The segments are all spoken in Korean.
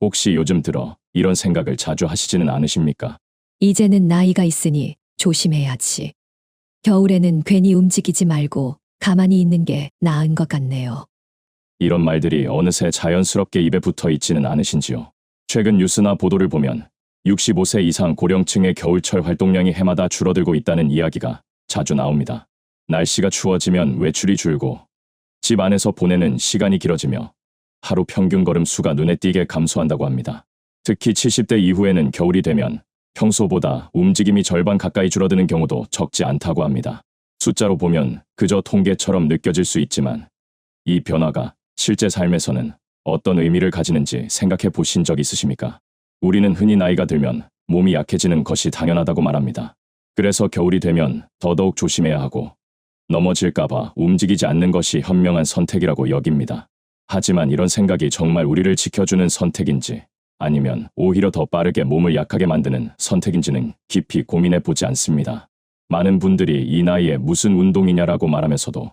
혹시 요즘 들어 이런 생각을 자주 하시지는 않으십니까? 이제는 나이가 있으니 조심해야지. 겨울에는 괜히 움직이지 말고 가만히 있는 게 나은 것 같네요. 이런 말들이 어느새 자연스럽게 입에 붙어 있지는 않으신지요? 최근 뉴스나 보도를 보면 65세 이상 고령층의 겨울철 활동량이 해마다 줄어들고 있다는 이야기가 자주 나옵니다. 날씨가 추워지면 외출이 줄고 집 안에서 보내는 시간이 길어지며 하루 평균 걸음 수가 눈에 띄게 감소한다고 합니다. 특히 70대 이후에는 겨울이 되면 평소보다 움직임이 절반 가까이 줄어드는 경우도 적지 않다고 합니다. 숫자로 보면 그저 통계처럼 느껴질 수 있지만 이 변화가 실제 삶에서는 어떤 의미를 가지는지 생각해 보신 적 있으십니까? 우리는 흔히 나이가 들면 몸이 약해지는 것이 당연하다고 말합니다. 그래서 겨울이 되면 더더욱 조심해야 하고 넘어질까봐 움직이지 않는 것이 현명한 선택이라고 여깁니다. 하지만 이런 생각이 정말 우리를 지켜주는 선택인지 아니면 오히려 더 빠르게 몸을 약하게 만드는 선택인지는 깊이 고민해 보지 않습니다. 많은 분들이 이 나이에 무슨 운동이냐라고 말하면서도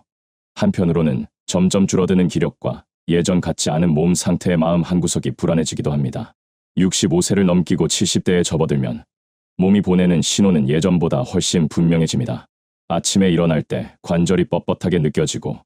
한편으로는 점점 줄어드는 기력과 예전 같지 않은 몸 상태의 마음 한구석이 불안해지기도 합니다. 65세를 넘기고 70대에 접어들면 몸이 보내는 신호는 예전보다 훨씬 분명해집니다. 아침에 일어날 때 관절이 뻣뻣하게 느껴지고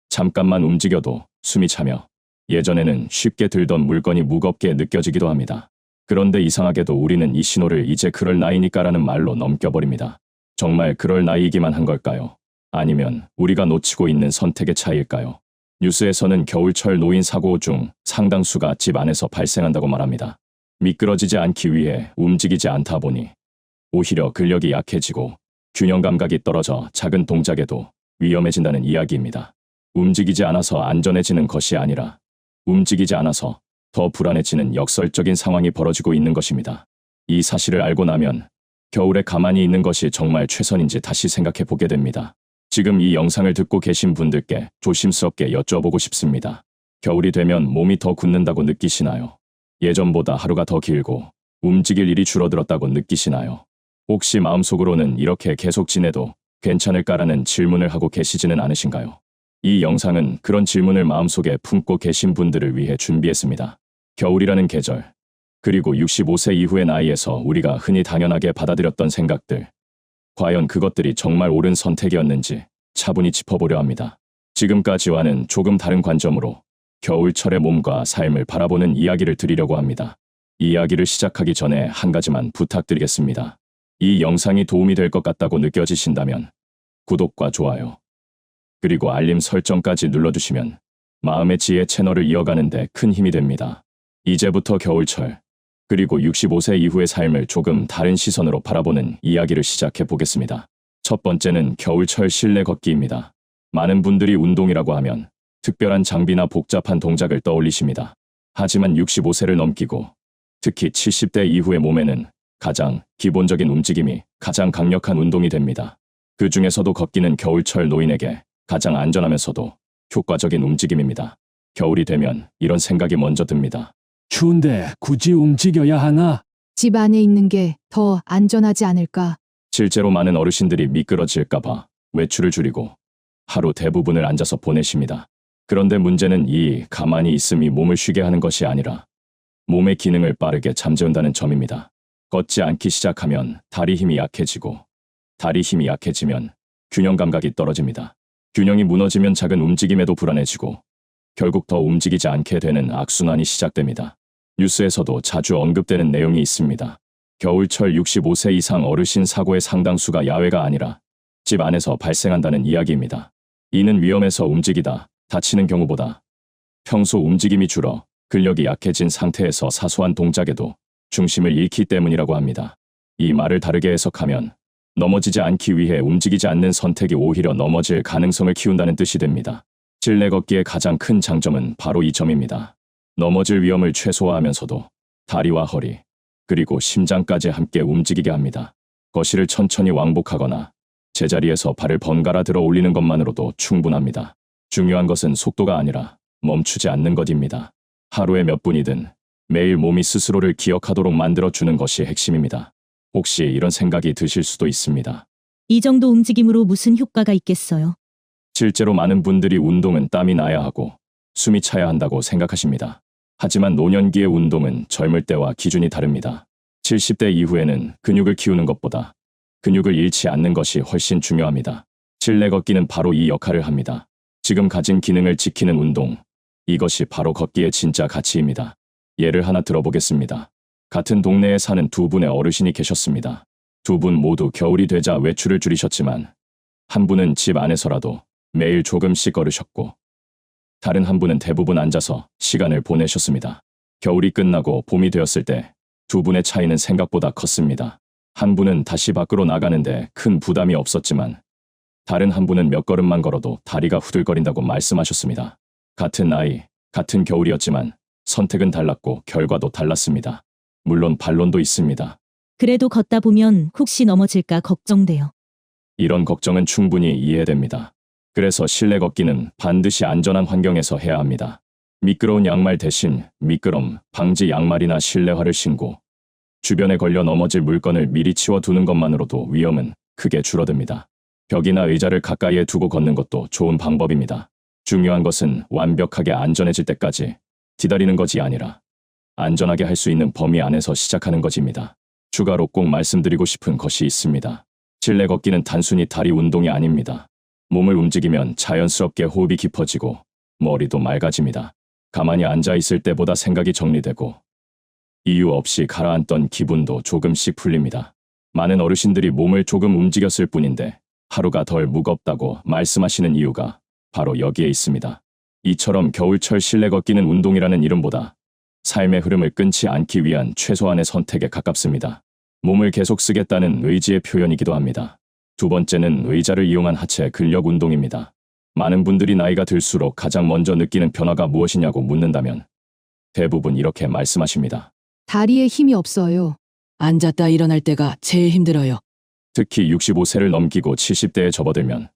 잠깐만 움직여도 숨이 차며 예전에는 쉽게 들던 물건이 무겁게 느껴지기도 합니다. 그런데 이상하게도 우리는 이 신호를 이제 그럴 나이니까라는 말로 넘겨버립니다. 정말 그럴 나이이기만 한 걸까요? 아니면 우리가 놓치고 있는 선택의 차이일까요? 뉴스에서는 겨울철 노인 사고 중 상당수가 집 안에서 발생한다고 말합니다. 미끄러지지 않기 위해 움직이지 않다 보니 오히려 근력이 약해지고 균형 감각이 떨어져 작은 동작에도 위험해진다는 이야기입니다. 움직이지 않아서 안전해지는 것이 아니라 움직이지 않아서 더 불안해지는 역설적인 상황이 벌어지고 있는 것입니다. 이 사실을 알고 나면 겨울에 가만히 있는 것이 정말 최선인지 다시 생각해 보게 됩니다. 지금 이 영상을 듣고 계신 분들께 조심스럽게 여쭤보고 싶습니다. 겨울이 되면 몸이 더 굳는다고 느끼시나요? 예전보다 하루가 더 길고 움직일 일이 줄어들었다고 느끼시나요? 혹시 마음속으로는 이렇게 계속 지내도 괜찮을까라는 질문을 하고 계시지는 않으신가요? 이 영상은 그런 질문을 마음속에 품고 계신 분들을 위해 준비했습니다. 겨울이라는 계절, 그리고 65세 이후의 나이에서 우리가 흔히 당연하게 받아들였던 생각들, 과연 그것들이 정말 옳은 선택이었는지 차분히 짚어보려 합니다. 지금까지와는 조금 다른 관점으로 겨울철의 몸과 삶을 바라보는 이야기를 드리려고 합니다. 이야기를 시작하기 전에 한 가지만 부탁드리겠습니다. 이 영상이 도움이 될 것 같다고 느껴지신다면 구독과 좋아요, 그리고 알림 설정까지 눌러주시면 마음의 지혜 채널을 이어가는 데 큰 힘이 됩니다. 이제부터 겨울철, 그리고 65세 이후의 삶을 조금 다른 시선으로 바라보는 이야기를 시작해 보겠습니다. 첫 번째는 겨울철 실내 걷기입니다. 많은 분들이 운동이라고 하면 특별한 장비나 복잡한 동작을 떠올리십니다. 하지만 65세를 넘기고 특히 70대 이후의 몸에는 가장 기본적인 움직임이 가장 강력한 운동이 됩니다. 그 중에서도 걷기는 겨울철 노인에게 가장 안전하면서도 효과적인 움직임입니다. 겨울이 되면 이런 생각이 먼저 듭니다. 추운데 굳이 움직여야 하나? 집 안에 있는 게 더 안전하지 않을까? 실제로 많은 어르신들이 미끄러질까봐 외출을 줄이고 하루 대부분을 앉아서 보내십니다. 그런데 문제는 이 가만히 있음이 몸을 쉬게 하는 것이 아니라 몸의 기능을 빠르게 잠재운다는 점입니다. 걷지 않기 시작하면 다리 힘이 약해지고 다리 힘이 약해지면 균형 감각이 떨어집니다. 균형이 무너지면 작은 움직임에도 불안해지고 결국 더 움직이지 않게 되는 악순환이 시작됩니다. 뉴스에서도 자주 언급되는 내용이 있습니다. 겨울철 65세 이상 어르신 사고의 상당수가 야외가 아니라 집 안에서 발생한다는 이야기입니다. 이는 위험해서 움직이다 다치는 경우보다 평소 움직임이 줄어 근력이 약해진 상태에서 사소한 동작에도 중심을 잃기 때문이라고 합니다. 이 말을 다르게 해석하면 넘어지지 않기 위해 움직이지 않는 선택이 오히려 넘어질 가능성을 키운다는 뜻이 됩니다. 실내 걷기의 가장 큰 장점은 바로 이 점입니다. 넘어질 위험을 최소화하면서도 다리와 허리, 그리고 심장까지 함께 움직이게 합니다. 거실을 천천히 왕복하거나 제자리에서 발을 번갈아 들어 올리는 것만으로도 충분합니다. 중요한 것은 속도가 아니라 멈추지 않는 것입니다. 하루에 몇 분이든 매일 몸이 스스로를 기억하도록 만들어주는 것이 핵심입니다. 혹시 이런 생각이 드실 수도 있습니다. 이 정도 움직임으로 무슨 효과가 있겠어요? 실제로 많은 분들이 운동은 땀이 나야 하고 숨이 차야 한다고 생각하십니다. 하지만 노년기의 운동은 젊을 때와 기준이 다릅니다. 70대 이후에는 근육을 키우는 것보다 근육을 잃지 않는 것이 훨씬 중요합니다. 실내 걷기는 바로 이 역할을 합니다. 지금 가진 기능을 지키는 운동, 이것이 바로 걷기의 진짜 가치입니다. 예를 하나 들어보겠습니다. 같은 동네에 사는 두 분의 어르신이 계셨습니다. 두 분 모두 겨울이 되자 외출을 줄이셨지만 한 분은 집 안에서라도 매일 조금씩 걸으셨고 다른 한 분은 대부분 앉아서 시간을 보내셨습니다. 겨울이 끝나고 봄이 되었을 때 두 분의 차이는 생각보다 컸습니다. 한 분은 다시 밖으로 나가는데 큰 부담이 없었지만 다른 한 분은 몇 걸음만 걸어도 다리가 후들거린다고 말씀하셨습니다. 같은 나이, 같은 겨울이었지만 선택은 달랐고 결과도 달랐습니다. 물론 반론도 있습니다. 그래도 걷다 보면 혹시 넘어질까 걱정돼요. 이런 걱정은 충분히 이해됩니다. 그래서 실내 걷기는 반드시 안전한 환경에서 해야 합니다. 미끄러운 양말 대신 미끄럼 방지 양말이나 실내화를 신고 주변에 걸려 넘어질 물건을 미리 치워두는 것만으로도 위험은 크게 줄어듭니다. 벽이나 의자를 가까이에 두고 걷는 것도 좋은 방법입니다. 중요한 것은 완벽하게 안전해질 때까지 기다리는 것이 아니라 안전하게 할 수 있는 범위 안에서 시작하는 것입니다. 추가로 꼭 말씀드리고 싶은 것이 있습니다. 실내 걷기는 단순히 다리 운동이 아닙니다. 몸을 움직이면 자연스럽게 호흡이 깊어지고 머리도 맑아집니다. 가만히 앉아 있을 때보다 생각이 정리되고 이유 없이 가라앉던 기분도 조금씩 풀립니다. 많은 어르신들이 몸을 조금 움직였을 뿐인데 하루가 덜 무겁다고 말씀하시는 이유가 바로 여기에 있습니다. 이처럼 겨울철 실내 걷기는 운동이라는 이름보다 삶의 흐름을 끊지 않기 위한 최소한의 선택에 가깝습니다. 몸을 계속 쓰겠다는 의지의 표현이기도 합니다. 두 번째는 의자를 이용한 하체 근력 운동입니다. 많은 분들이 나이가 들수록 가장 먼저 느끼는 변화가 무엇이냐고 묻는다면 대부분 이렇게 말씀하십니다. 다리에 힘이 없어요. 앉았다 일어날 때가 제일 힘들어요. 특히 65세를 넘기고 70대에 접어들면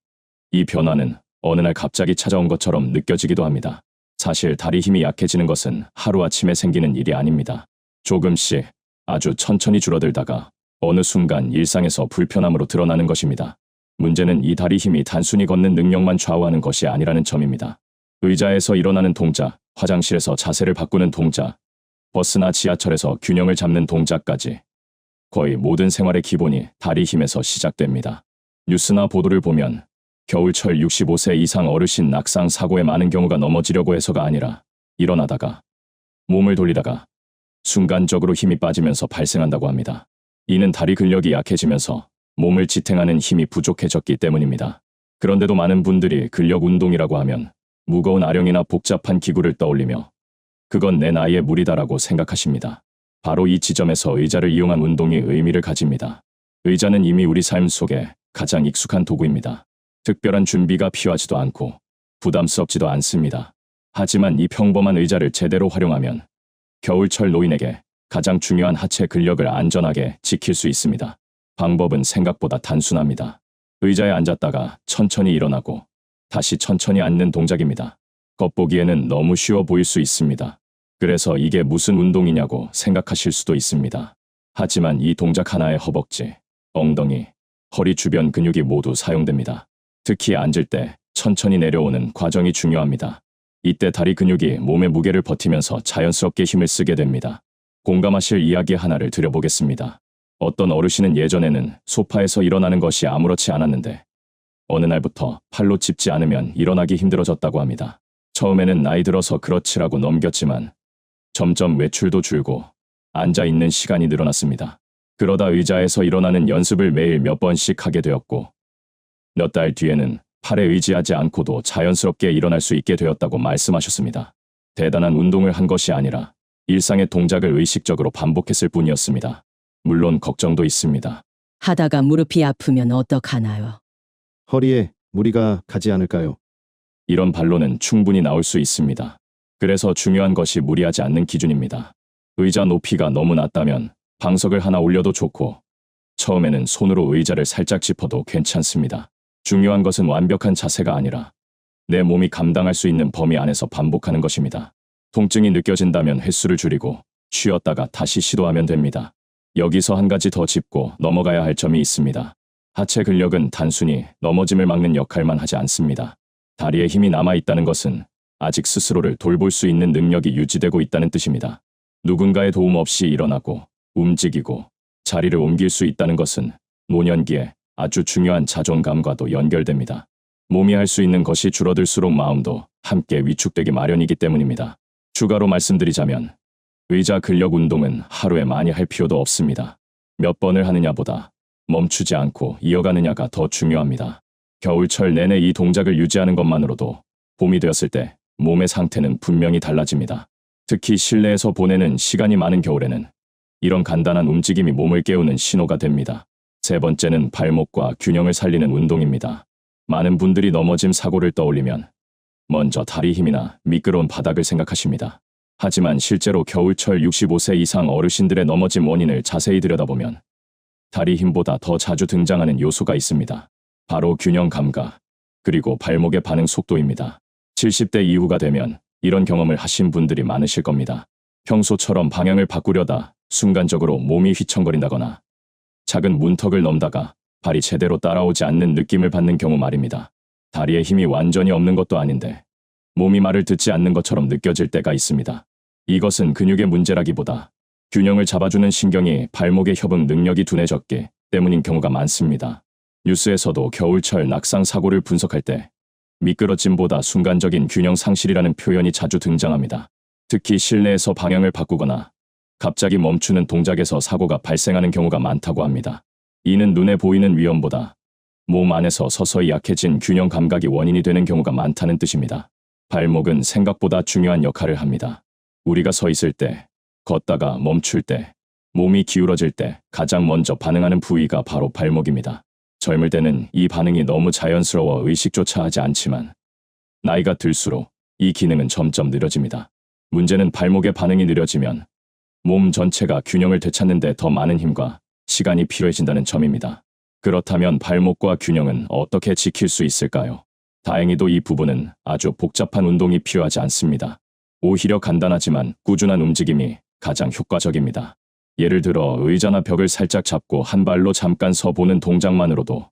이 변화는 어느 날 갑자기 찾아온 것처럼 느껴지기도 합니다. 사실 다리 힘이 약해지는 것은 하루아침에 생기는 일이 아닙니다. 조금씩 아주 천천히 줄어들다가 어느 순간 일상에서 불편함으로 드러나는 것입니다. 문제는 이 다리 힘이 단순히 걷는 능력만 좌우하는 것이 아니라는 점입니다. 의자에서 일어나는 동작, 화장실에서 자세를 바꾸는 동작, 버스나 지하철에서 균형을 잡는 동작까지 거의 모든 생활의 기본이 다리 힘에서 시작됩니다. 뉴스나 보도를 보면 겨울철 65세 이상 어르신 낙상 사고의 많은 경우가 넘어지려고 해서가 아니라 일어나다가 몸을 돌리다가 순간적으로 힘이 빠지면서 발생한다고 합니다. 이는 다리 근력이 약해지면서 몸을 지탱하는 힘이 부족해졌기 때문입니다. 그런데도 많은 분들이 근력 운동이라고 하면 무거운 아령이나 복잡한 기구를 떠올리며 그건 내 나이에 무리다라고 생각하십니다. 바로 이 지점에서 의자를 이용한 운동이 의미를 가집니다. 의자는 이미 우리 삶 속에 가장 익숙한 도구입니다. 특별한 준비가 필요하지도 않고 부담스럽지도 않습니다. 하지만 이 평범한 의자를 제대로 활용하면 겨울철 노인에게 가장 중요한 하체 근력을 안전하게 지킬 수 있습니다. 방법은 생각보다 단순합니다. 의자에 앉았다가 천천히 일어나고 다시 천천히 앉는 동작입니다. 겉보기에는 너무 쉬워 보일 수 있습니다. 그래서 이게 무슨 운동이냐고 생각하실 수도 있습니다. 하지만 이 동작 하나에 허벅지, 엉덩이, 허리 주변 근육이 모두 사용됩니다. 특히 앉을 때 천천히 내려오는 과정이 중요합니다. 이때 다리 근육이 몸의 무게를 버티면서 자연스럽게 힘을 쓰게 됩니다. 공감하실 이야기 하나를 드려보겠습니다. 어떤 어르신은 예전에는 소파에서 일어나는 것이 아무렇지 않았는데 어느 날부터 팔로 짚지 않으면 일어나기 힘들어졌다고 합니다. 처음에는 나이 들어서 그렇지라고 넘겼지만 점점 외출도 줄고 앉아있는 시간이 늘어났습니다. 그러다 의자에서 일어나는 연습을 매일 몇 번씩 하게 되었고 몇 달 뒤에는 팔에 의지하지 않고도 자연스럽게 일어날 수 있게 되었다고 말씀하셨습니다. 대단한 운동을 한 것이 아니라 일상의 동작을 의식적으로 반복했을 뿐이었습니다. 물론 걱정도 있습니다. 하다가 무릎이 아프면 어떡하나요? 허리에 무리가 가지 않을까요? 이런 반론은 충분히 나올 수 있습니다. 그래서 중요한 것이 무리하지 않는 기준입니다. 의자 높이가 너무 낮다면 방석을 하나 올려도 좋고 처음에는 손으로 의자를 살짝 짚어도 괜찮습니다. 중요한 것은 완벽한 자세가 아니라 내 몸이 감당할 수 있는 범위 안에서 반복하는 것입니다. 통증이 느껴진다면 횟수를 줄이고 쉬었다가 다시 시도하면 됩니다. 여기서 한 가지 더 짚고 넘어가야 할 점이 있습니다. 하체 근력은 단순히 넘어짐을 막는 역할만 하지 않습니다. 다리에 힘이 남아있다는 것은 아직 스스로를 돌볼 수 있는 능력이 유지되고 있다는 뜻입니다. 누군가의 도움 없이 일어나고 움직이고 자리를 옮길 수 있다는 것은 노년기에 아주 중요한 자존감과도 연결됩니다. 몸이 할 수 있는 것이 줄어들수록 마음도 함께 위축되기 마련이기 때문입니다. 추가로 말씀드리자면 의자 근력 운동은 하루에 많이 할 필요도 없습니다. 몇 번을 하느냐보다 멈추지 않고 이어가느냐가 더 중요합니다. 겨울철 내내 이 동작을 유지하는 것만으로도 봄이 되었을 때 몸의 상태는 분명히 달라집니다. 특히 실내에서 보내는 시간이 많은 겨울에는 이런 간단한 움직임이 몸을 깨우는 신호가 됩니다. 세 번째는 발목과 균형을 살리는 운동입니다. 많은 분들이 넘어짐 사고를 떠올리면 먼저 다리 힘이나 미끄러운 바닥을 생각하십니다. 하지만 실제로 겨울철 65세 이상 어르신들의 넘어짐 원인을 자세히 들여다보면 다리 힘보다 더 자주 등장하는 요소가 있습니다. 바로 균형 감각, 그리고 발목의 반응 속도입니다. 70대 이후가 되면 이런 경험을 하신 분들이 많으실 겁니다. 평소처럼 방향을 바꾸려다 순간적으로 몸이 휘청거린다거나 작은 문턱을 넘다가 발이 제대로 따라오지 않는 느낌을 받는 경우 말입니다. 다리에 힘이 완전히 없는 것도 아닌데 몸이 말을 듣지 않는 것처럼 느껴질 때가 있습니다. 이것은 근육의 문제라기보다 균형을 잡아주는 신경이 발목의 협응 능력이 둔해졌기 때문인 경우가 많습니다. 뉴스에서도 겨울철 낙상 사고를 분석할 때 미끄러짐보다 순간적인 균형 상실이라는 표현이 자주 등장합니다. 특히 실내에서 방향을 바꾸거나 갑자기 멈추는 동작에서 사고가 발생하는 경우가 많다고 합니다. 이는 눈에 보이는 위험보다 몸 안에서 서서히 약해진 균형 감각이 원인이 되는 경우가 많다는 뜻입니다. 발목은 생각보다 중요한 역할을 합니다. 우리가 서 있을 때, 걷다가 멈출 때, 몸이 기울어질 때 가장 먼저 반응하는 부위가 바로 발목입니다. 젊을 때는 이 반응이 너무 자연스러워 의식조차 하지 않지만 나이가 들수록 이 기능은 점점 느려집니다. 문제는 발목의 반응이 느려지면 몸 전체가 균형을 되찾는 데 더 많은 힘과 시간이 필요해진다는 점입니다. 그렇다면 발목과 균형은 어떻게 지킬 수 있을까요? 다행히도 이 부분은 아주 복잡한 운동이 필요하지 않습니다. 오히려 간단하지만 꾸준한 움직임이 가장 효과적입니다. 예를 들어 의자나 벽을 살짝 잡고 한 발로 잠깐 서 보는 동작만으로도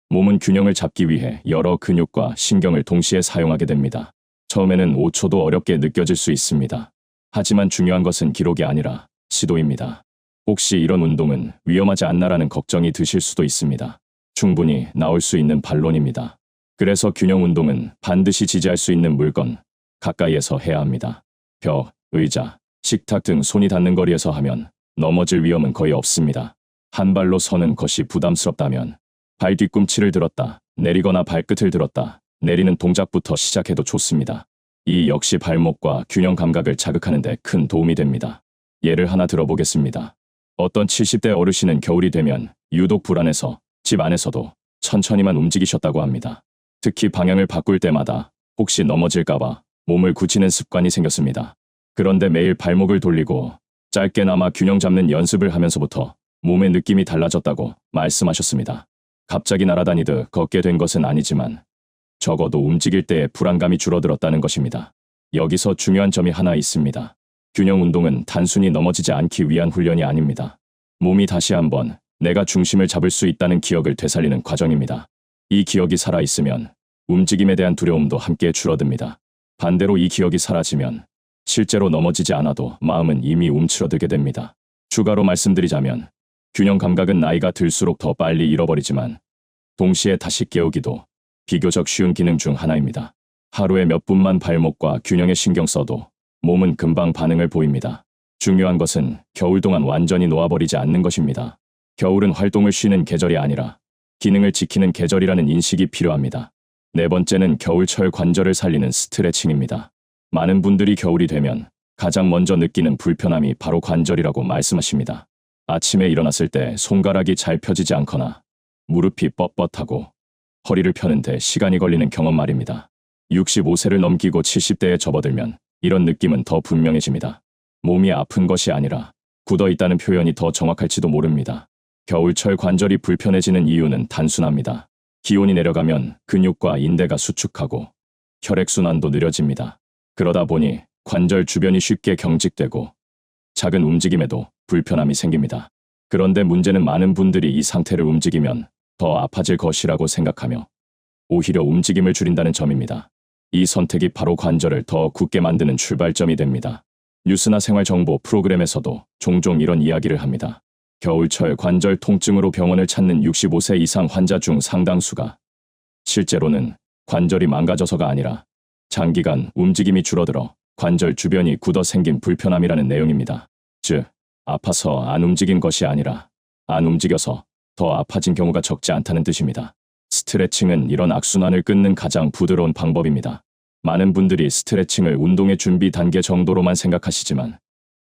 몸은 균형을 잡기 위해 여러 근육과 신경을 동시에 사용하게 됩니다. 처음에는 5초도 어렵게 느껴질 수 있습니다. 하지만 중요한 것은 기록이 아니라 시도입니다. 혹시 이런 운동은 위험하지 않나라는 걱정이 드실 수도 있습니다. 충분히 나올 수 있는 반론입니다. 그래서 균형 운동은 반드시 지지할 수 있는 물건, 가까이에서 해야 합니다. 벽, 의자, 식탁 등 손이 닿는 거리에서 하면 넘어질 위험은 거의 없습니다. 한 발로 서는 것이 부담스럽다면 발 뒤꿈치를 들었다, 내리거나 발끝을 들었다, 내리는 동작부터 시작해도 좋습니다. 이 역시 발목과 균형 감각을 자극하는 데 큰 도움이 됩니다. 예를 하나 들어보겠습니다. 어떤 70대 어르신은 겨울이 되면 유독 불안해서 집 안에서도 천천히만 움직이셨다고 합니다. 특히 방향을 바꿀 때마다 혹시 넘어질까봐 몸을 굳히는 습관이 생겼습니다. 그런데 매일 발목을 돌리고 짧게나마 균형 잡는 연습을 하면서부터 몸의 느낌이 달라졌다고 말씀하셨습니다. 갑자기 날아다니듯 걷게 된 것은 아니지만 적어도 움직일 때의 불안감이 줄어들었다는 것입니다. 여기서 중요한 점이 하나 있습니다. 균형 운동은 단순히 넘어지지 않기 위한 훈련이 아닙니다. 몸이 다시 한번 내가 중심을 잡을 수 있다는 기억을 되살리는 과정입니다. 이 기억이 살아있으면 움직임에 대한 두려움도 함께 줄어듭니다. 반대로 이 기억이 사라지면 실제로 넘어지지 않아도 마음은 이미 움츠러들게 됩니다. 추가로 말씀드리자면 균형 감각은 나이가 들수록 더 빨리 잃어버리지만 동시에 다시 깨우기도 비교적 쉬운 기능 중 하나입니다. 하루에 몇 분만 발목과 균형에 신경 써도 몸은 금방 반응을 보입니다. 중요한 것은 겨울 동안 완전히 놓아버리지 않는 것입니다. 겨울은 활동을 쉬는 계절이 아니라 기능을 지키는 계절이라는 인식이 필요합니다. 네 번째는 겨울철 관절을 살리는 스트레칭입니다. 많은 분들이 겨울이 되면 가장 먼저 느끼는 불편함이 바로 관절이라고 말씀하십니다. 아침에 일어났을 때 손가락이 잘 펴지지 않거나 무릎이 뻣뻣하고 허리를 펴는데 시간이 걸리는 경험 말입니다. 65세를 넘기고 70대에 접어들면 이런 느낌은 더 분명해집니다. 몸이 아픈 것이 아니라 굳어있다는 표현이 더 정확할지도 모릅니다. 겨울철 관절이 불편해지는 이유는 단순합니다. 기온이 내려가면 근육과 인대가 수축하고 혈액순환도 느려집니다. 그러다 보니 관절 주변이 쉽게 경직되고 작은 움직임에도 불편함이 생깁니다. 그런데 문제는 많은 분들이 이 상태를 움직이면 더 아파질 것이라고 생각하며 오히려 움직임을 줄인다는 점입니다. 이 선택이 바로 관절을 더 굳게 만드는 출발점이 됩니다. 뉴스나 생활정보 프로그램에서도 종종 이런 이야기를 합니다. 겨울철 관절 통증으로 병원을 찾는 65세 이상 환자 중 상당수가 실제로는 관절이 망가져서가 아니라 장기간 움직임이 줄어들어 관절 주변이 굳어 생긴 불편함이라는 내용입니다. 즉, 아파서 안 움직인 것이 아니라 안 움직여서 더 아파진 경우가 적지 않다는 뜻입니다. 스트레칭은 이런 악순환을 끊는 가장 부드러운 방법입니다. 많은 분들이 스트레칭을 운동의 준비 단계 정도로만 생각하시지만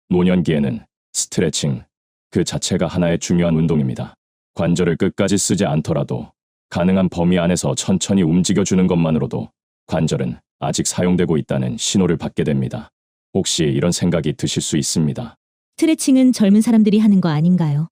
노년기에는 스트레칭 그 자체가 하나의 중요한 운동입니다. 관절을 끝까지 쓰지 않더라도 가능한 범위 안에서 천천히 움직여주는 것만으로도 관절은 아직 사용되고 있다는 신호를 받게 됩니다. 혹시 이런 생각이 드실 수 있습니다. 스트레칭은 젊은 사람들이 하는 거 아닌가요?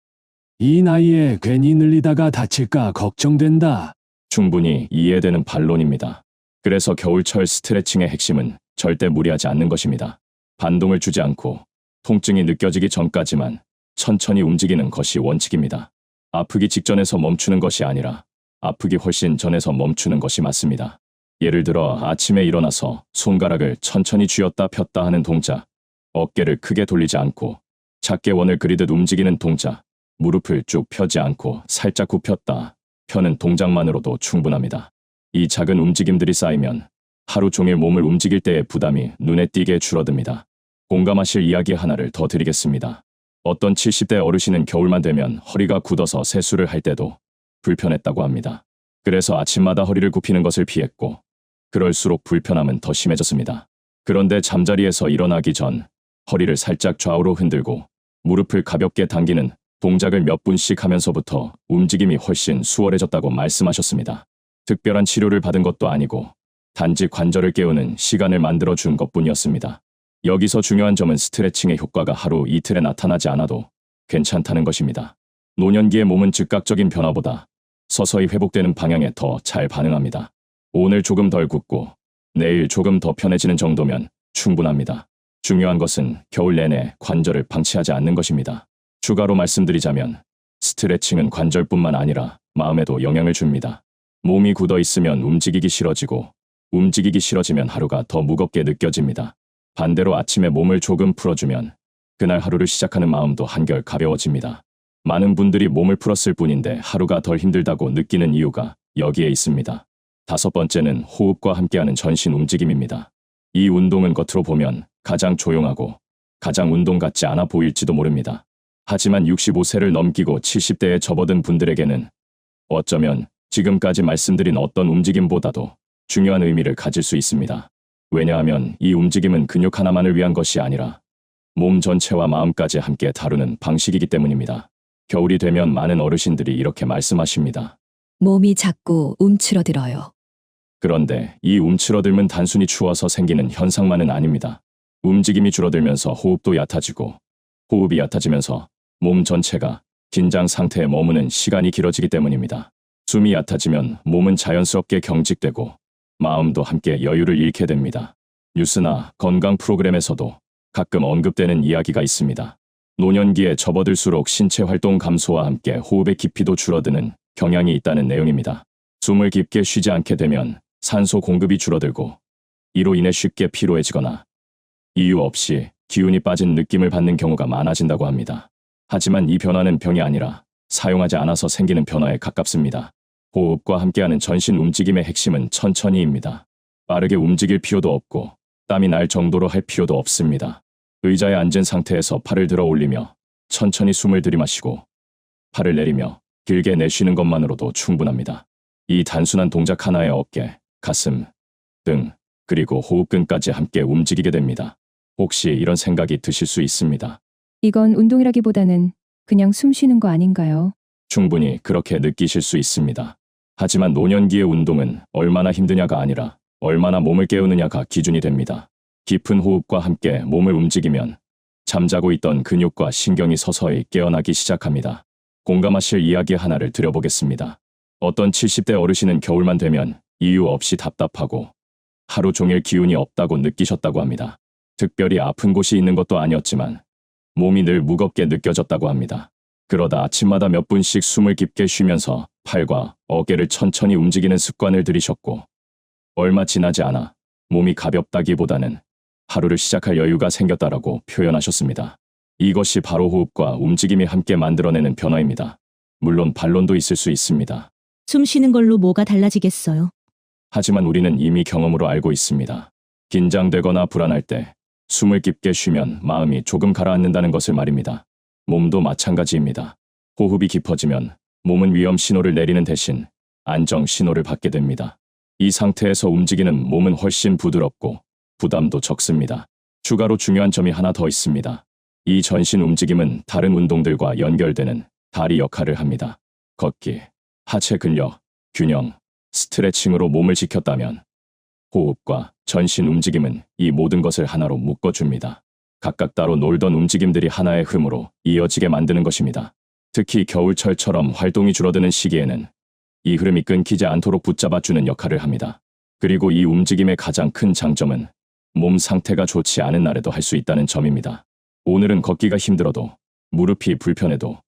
이 나이에 괜히 늘리다가 다칠까 걱정된다. 충분히 이해되는 반론입니다. 그래서 겨울철 스트레칭의 핵심은 절대 무리하지 않는 것입니다. 반동을 주지 않고 통증이 느껴지기 전까지만 천천히 움직이는 것이 원칙입니다. 아프기 직전에서 멈추는 것이 아니라 아프기 훨씬 전에서 멈추는 것이 맞습니다. 예를 들어 아침에 일어나서 손가락을 천천히 쥐었다 폈다 하는 동작, 어깨를 크게 돌리지 않고 작게 원을 그리듯 움직이는 동작, 무릎을 쭉 펴지 않고 살짝 굽혔다 펴는 동작만으로도 충분합니다. 이 작은 움직임들이 쌓이면 하루 종일 몸을 움직일 때의 부담이 눈에 띄게 줄어듭니다. 공감하실 이야기 하나를 더 드리겠습니다. 어떤 70대 어르신은 겨울만 되면 허리가 굳어서 세수를 할 때도 불편했다고 합니다. 그래서 아침마다 허리를 굽히는 것을 피했고 그럴수록 불편함은 더 심해졌습니다. 그런데 잠자리에서 일어나기 전 허리를 살짝 좌우로 흔들고 무릎을 가볍게 당기는 동작을 몇 분씩 하면서부터 움직임이 훨씬 수월해졌다고 말씀하셨습니다. 특별한 치료를 받은 것도 아니고 단지 관절을 깨우는 시간을 만들어 준 것뿐이었습니다. 여기서 중요한 점은 스트레칭의 효과가 하루 이틀에 나타나지 않아도 괜찮다는 것입니다. 노년기의 몸은 즉각적인 변화보다 서서히 회복되는 방향에 더 잘 반응합니다. 오늘 조금 덜 굽고 내일 조금 더 편해지는 정도면 충분합니다. 중요한 것은 겨울 내내 관절을 방치하지 않는 것입니다. 추가로 말씀드리자면 스트레칭은 관절뿐만 아니라 마음에도 영향을 줍니다. 몸이 굳어 있으면 움직이기 싫어지고 움직이기 싫어지면 하루가 더 무겁게 느껴집니다. 반대로 아침에 몸을 조금 풀어주면 그날 하루를 시작하는 마음도 한결 가벼워집니다. 많은 분들이 몸을 풀었을 뿐인데 하루가 덜 힘들다고 느끼는 이유가 여기에 있습니다. 5번째는 호흡과 함께하는 전신 움직임입니다. 이 운동은 겉으로 보면 가장 조용하고 가장 운동 같지 않아 보일지도 모릅니다. 하지만 65세를 넘기고 70대에 접어든 분들에게는 어쩌면 지금까지 말씀드린 어떤 움직임보다도 중요한 의미를 가질 수 있습니다. 왜냐하면 이 움직임은 근육 하나만을 위한 것이 아니라 몸 전체와 마음까지 함께 다루는 방식이기 때문입니다. 겨울이 되면 많은 어르신들이 이렇게 말씀하십니다. 몸이 자꾸 움츠러들어요. 그런데 이 움츠러듦은 단순히 추워서 생기는 현상만은 아닙니다. 움직임이 줄어들면서 호흡도 얕아지고 호흡이 얕아지면서 몸 전체가 긴장 상태에 머무는 시간이 길어지기 때문입니다. 숨이 얕아지면 몸은 자연스럽게 경직되고 마음도 함께 여유를 잃게 됩니다. 뉴스나 건강 프로그램에서도 가끔 언급되는 이야기가 있습니다. 노년기에 접어들수록 신체 활동 감소와 함께 호흡의 깊이도 줄어드는 경향이 있다는 내용입니다. 숨을 깊게 쉬지 않게 되면 산소 공급이 줄어들고 이로 인해 쉽게 피로해지거나 이유 없이 기운이 빠진 느낌을 받는 경우가 많아진다고 합니다. 하지만 이 변화는 병이 아니라 사용하지 않아서 생기는 변화에 가깝습니다. 호흡과 함께하는 전신 움직임의 핵심은 천천히입니다. 빠르게 움직일 필요도 없고 땀이 날 정도로 할 필요도 없습니다. 의자에 앉은 상태에서 팔을 들어 올리며 천천히 숨을 들이마시고 팔을 내리며 길게 내쉬는 것만으로도 충분합니다. 이 단순한 동작 하나에 어깨, 가슴, 등, 그리고 호흡근까지 함께 움직이게 됩니다. 혹시 이런 생각이 드실 수 있습니다. 이건 운동이라기보다는 그냥 숨 쉬는 거 아닌가요? 충분히 그렇게 느끼실 수 있습니다. 하지만 노년기의 운동은 얼마나 힘드냐가 아니라 얼마나 몸을 깨우느냐가 기준이 됩니다. 깊은 호흡과 함께 몸을 움직이면 잠자고 있던 근육과 신경이 서서히 깨어나기 시작합니다. 공감하실 이야기 하나를 드려보겠습니다. 어떤 70대 어르신은 겨울만 되면 이유 없이 답답하고 하루 종일 기운이 없다고 느끼셨다고 합니다. 특별히 아픈 곳이 있는 것도 아니었지만 몸이 늘 무겁게 느껴졌다고 합니다. 그러다 아침마다 몇 분씩 숨을 깊게 쉬면서 팔과 어깨를 천천히 움직이는 습관을 들이셨고 얼마 지나지 않아 몸이 가볍다기보다는 하루를 시작할 여유가 생겼다라고 표현하셨습니다. 이것이 바로 호흡과 움직임이 함께 만들어내는 변화입니다. 물론 반론도 있을 수 있습니다. 숨 쉬는 걸로 뭐가 달라지겠어요? 하지만 우리는 이미 경험으로 알고 있습니다. 긴장되거나 불안할 때 숨을 깊게 쉬면 마음이 조금 가라앉는다는 것을 말입니다. 몸도 마찬가지입니다. 호흡이 깊어지면 몸은 위험 신호를 내리는 대신 안정 신호를 받게 됩니다. 이 상태에서 움직이는 몸은 훨씬 부드럽고 부담도 적습니다. 추가로 중요한 점이 하나 더 있습니다. 이 전신 움직임은 다른 운동들과 연결되는 다리 역할을 합니다. 걷기, 하체 근력, 균형, 스트레칭으로 몸을 지켰다면 호흡과 전신 움직임은 이 모든 것을 하나로 묶어줍니다. 각각 따로 놀던 움직임들이 하나의 흐름으로 이어지게 만드는 것입니다. 특히 겨울철처럼 활동이 줄어드는 시기에는 이 흐름이 끊기지 않도록 붙잡아주는 역할을 합니다. 그리고 이 움직임의 가장 큰 장점은 몸 상태가 좋지 않은 날에도 할 수 있다는 점입니다. 오늘은 걷기가 힘들어도, 무릎이 불편해도,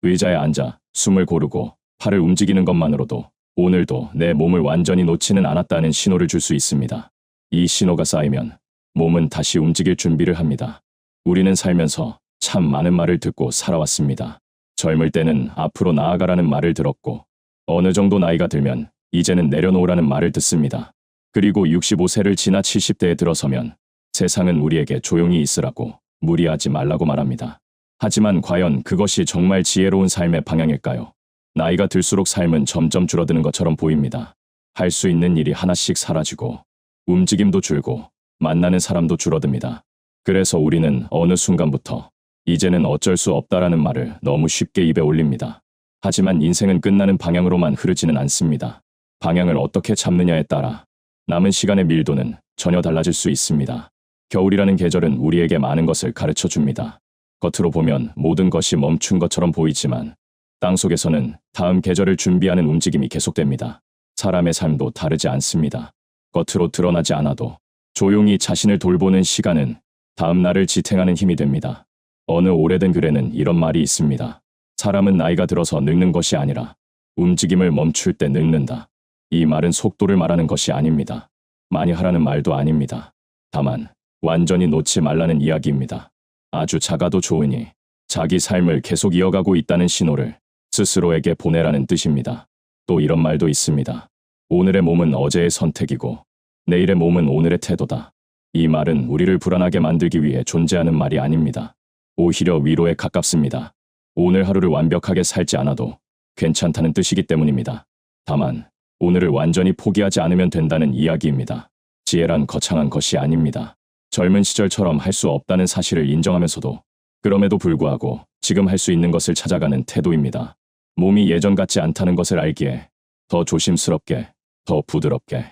의자에 앉아 숨을 고르고 팔을 움직이는 것만으로도 오늘도 내 몸을 완전히 놓지는 않았다는 신호를 줄 수 있습니다. 이 신호가 쌓이면 몸은 다시 움직일 준비를 합니다. 우리는 살면서 참 많은 말을 듣고 살아왔습니다. 젊을 때는 앞으로 나아가라는 말을 들었고, 어느 정도 나이가 들면 이제는 내려놓으라는 말을 듣습니다. 그리고 65세를 지나 70대에 들어서면 세상은 우리에게 조용히 있으라고, 무리하지 말라고 말합니다. 하지만 과연 그것이 정말 지혜로운 삶의 방향일까요? 나이가 들수록 삶은 점점 줄어드는 것처럼 보입니다. 할 수 있는 일이 하나씩 사라지고 움직임도 줄고 만나는 사람도 줄어듭니다. 그래서 우리는 어느 순간부터 이제는 어쩔 수 없다라는 말을 너무 쉽게 입에 올립니다. 하지만 인생은 끝나는 방향으로만 흐르지는 않습니다. 방향을 어떻게 잡느냐에 따라 남은 시간의 밀도는 전혀 달라질 수 있습니다. 겨울이라는 계절은 우리에게 많은 것을 가르쳐 줍니다. 겉으로 보면 모든 것이 멈춘 것처럼 보이지만 땅속에서는 다음 계절을 준비하는 움직임이 계속됩니다. 사람의 삶도 다르지 않습니다. 겉으로 드러나지 않아도 조용히 자신을 돌보는 시간은 다음 날을 지탱하는 힘이 됩니다. 어느 오래된 글에는 이런 말이 있습니다. 사람은 나이가 들어서 늙는 것이 아니라 움직임을 멈출 때 늙는다. 이 말은 속도를 말하는 것이 아닙니다. 많이 하라는 말도 아닙니다. 다만 완전히 놓지 말라는 이야기입니다. 아주 작아도 좋으니 자기 삶을 계속 이어가고 있다는 신호를 스스로에게 보내라는 뜻입니다. 또 이런 말도 있습니다. 오늘의 몸은 어제의 선택이고 내일의 몸은 오늘의 태도다. 이 말은 우리를 불안하게 만들기 위해 존재하는 말이 아닙니다. 오히려 위로에 가깝습니다. 오늘 하루를 완벽하게 살지 않아도 괜찮다는 뜻이기 때문입니다. 다만 오늘을 완전히 포기하지 않으면 된다는 이야기입니다. 지혜란 거창한 것이 아닙니다. 젊은 시절처럼 할 수 없다는 사실을 인정하면서도 그럼에도 불구하고 지금 할 수 있는 것을 찾아가는 태도입니다. 몸이 예전 같지 않다는 것을 알기에 더 조심스럽게, 더 부드럽게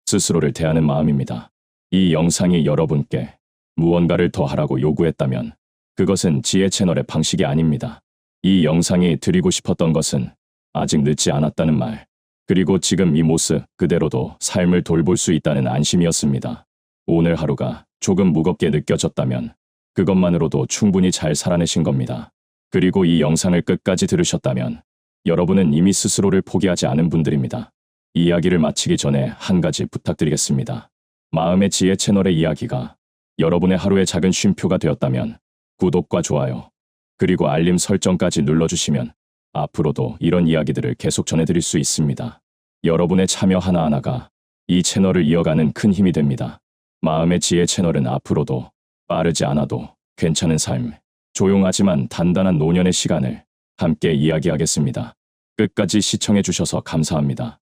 스스로를 대하는 마음입니다. 이 영상이 여러분께 무언가를 더 하라고 요구했다면 그것은 지혜 채널의 방식이 아닙니다. 이 영상이 드리고 싶었던 것은 아직 늦지 않았다는 말, 그리고 지금 이 모습 그대로도 삶을 돌볼 수 있다는 안심이었습니다. 오늘 하루가 조금 무겁게 느껴졌다면 그것만으로도 충분히 잘 살아내신 겁니다. 그리고 이 영상을 끝까지 들으셨다면 여러분은 이미 스스로를 포기하지 않은 분들입니다. 이야기를 마치기 전에 한 가지 부탁드리겠습니다. 마음의 지혜 채널의 이야기가 여러분의 하루의 작은 쉼표가 되었다면 구독과 좋아요, 그리고 알림 설정까지 눌러주시면 앞으로도 이런 이야기들을 계속 전해드릴 수 있습니다. 여러분의 참여 하나하나가 이 채널을 이어가는 큰 힘이 됩니다. 마음의 지혜 채널은 앞으로도 빠르지 않아도 괜찮은 삶, 조용하지만 단단한 노년의 시간을 함께 이야기하겠습니다. 끝까지 시청해주셔서 감사합니다.